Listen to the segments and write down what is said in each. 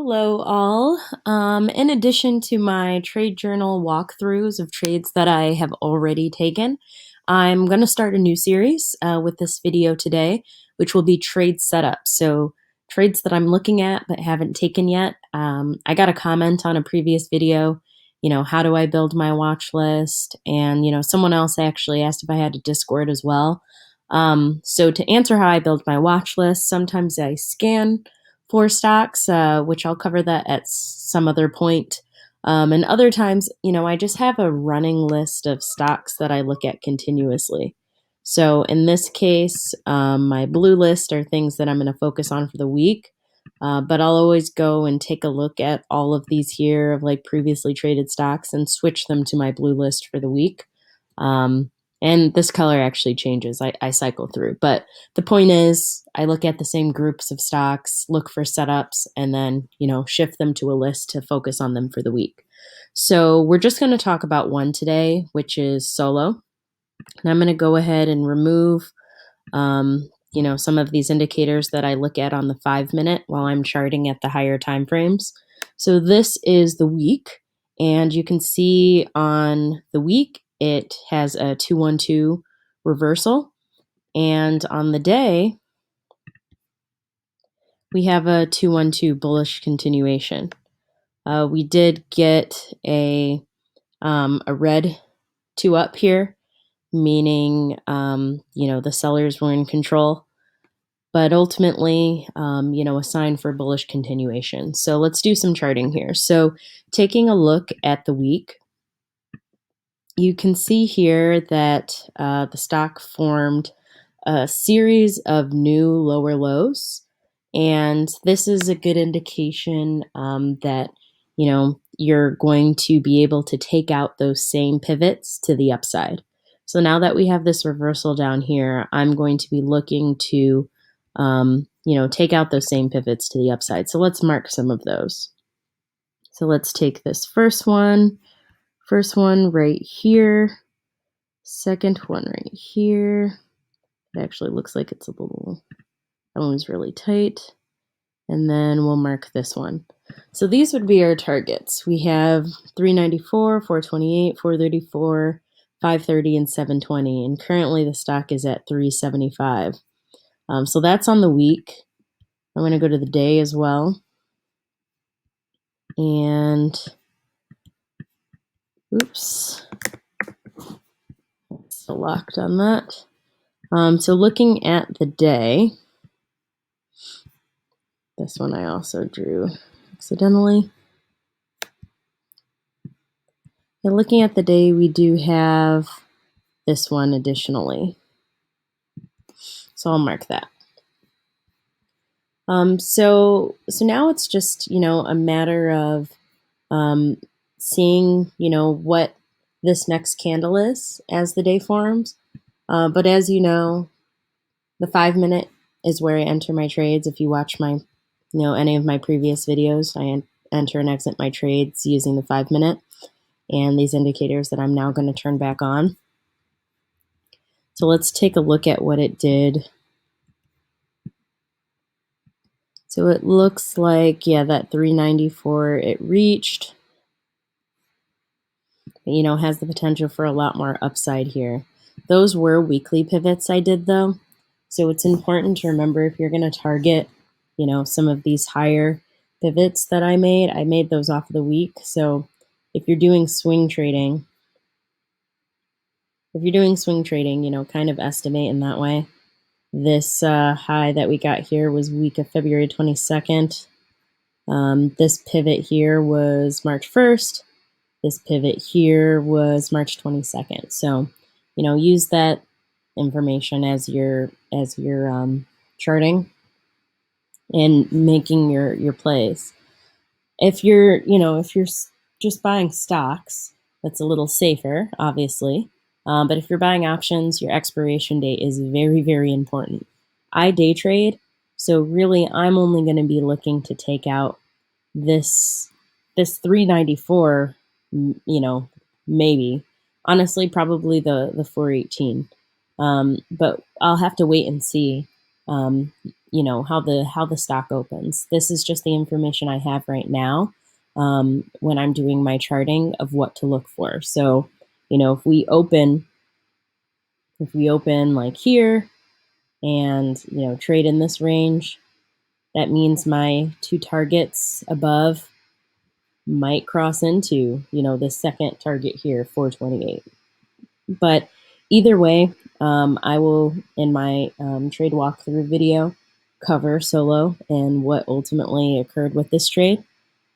Hello, all. In addition to my trade journal walkthroughs of trades that I have already taken, I'm going to start a new series with this video today, which will be trade setups. So, trades that I'm looking at but haven't taken yet. I got a comment on a previous video, how do I build my watch list? And, someone else actually asked if I had a Discord as well. So, to answer how I build my watch list, sometimes I scan for stocks, which I'll cover that at some other point. And other times, I just have a running list of stocks that I look at continuously. So in this case, my blue list are things that I'm going to focus on for the week. But I'll always go and take a look at all of these here of like previously traded stocks and switch them to my blue list for the week. And this color actually changes. I cycle through. But the point is, I look at the same groups of stocks, look for setups, and then, shift them to a list to focus on them for the week. So we're just going to talk about one today, which is solo. And I'm going to go ahead and remove, some of these indicators that I look at on the 5-minute while I'm charting at the higher time frames. So this is the week, and you can see on the week, it has a 212 reversal. And on the day, we have a 212 bullish continuation. We did get a red 2 up here, meaning, the sellers were in control. But ultimately, a sign for bullish continuation. So let's do some charting here. So taking a look at the week, you can see here that the stock formed a series of new lower lows. And this is a good indication that, you're going to be able to take out those same pivots to the upside. So now that we have this reversal down here, I'm going to be looking to, take out those same pivots to the upside. So let's mark some of those. So let's take this first one right here, second one right here. It actually looks like it's that one was really tight. And then we'll mark this one. So these would be our targets. We have 394, 428, 434, 530, and 720. And currently the stock is at 375. So that's on the week. I'm going to go to the day as well. And, oops, still locked on that. So looking at the day, this one I also drew accidentally. And looking at the day, we do have this one additionally. So I'll mark that. So now it's just, a matter of seeing, what this next candle is as the day forms. But as you know, the 5-minute is where I enter my trades. If you watch my, any of my previous videos, I enter and exit my trades using the 5-minute and these indicators that I'm now going to turn back on. So let's take a look at what it did. So it looks like, that 394 it reached, has the potential for a lot more upside here. Those were weekly pivots I did though. So it's important to remember if you're going to target, some of these higher pivots that I made those off of the week. So if you're doing swing trading, kind of estimate in that way. This high that we got here was week of February 22nd. This pivot here was March 1st. This pivot here was March 22nd. So, use that information as you're charting and making your plays. If you're just buying stocks, that's a little safer, obviously. But if you're buying options, your expiration date is very, very important. I day trade, so really I'm only going to be looking to take out this 394, maybe. Honestly, probably the 418. But I'll have to wait and see how the stock opens. This is just the information I have right now when I'm doing my charting of what to look for. So, if we open like here and trade in this range, that means my two targets above might cross into the second target here, 428. But either way, I will, in my trade walkthrough video, cover solo and what ultimately occurred with this trade.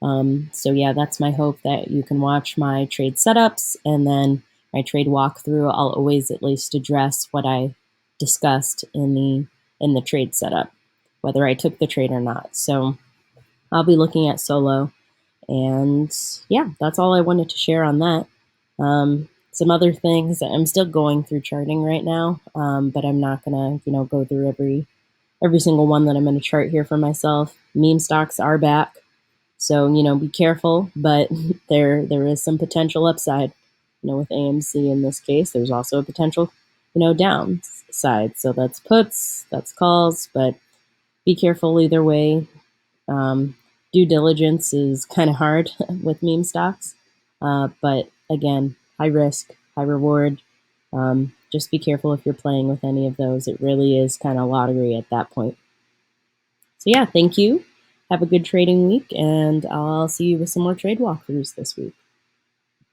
So yeah, that's my hope, that you can watch my trade setups and then my trade walkthrough. I'll always at least address what I discussed in the trade setup, whether I took the trade or not. So I'll be looking at solo, and yeah, that's all I wanted to share on that. Some other things, I'm still going through charting right now, but I'm not gonna go through every single one that I'm going to chart here for myself. Meme stocks are back, so be careful, but there is some potential upside. With AMC in this case, there's also a potential downside. So that's puts, that's calls, but be careful either way. Due diligence is kind of hard with meme stocks, but again, high risk, high reward. Just be careful if you're playing with any of those. It really is kind of lottery at that point. So yeah, thank you. Have a good trading week, and I'll see you with some more trade walkthroughs this week.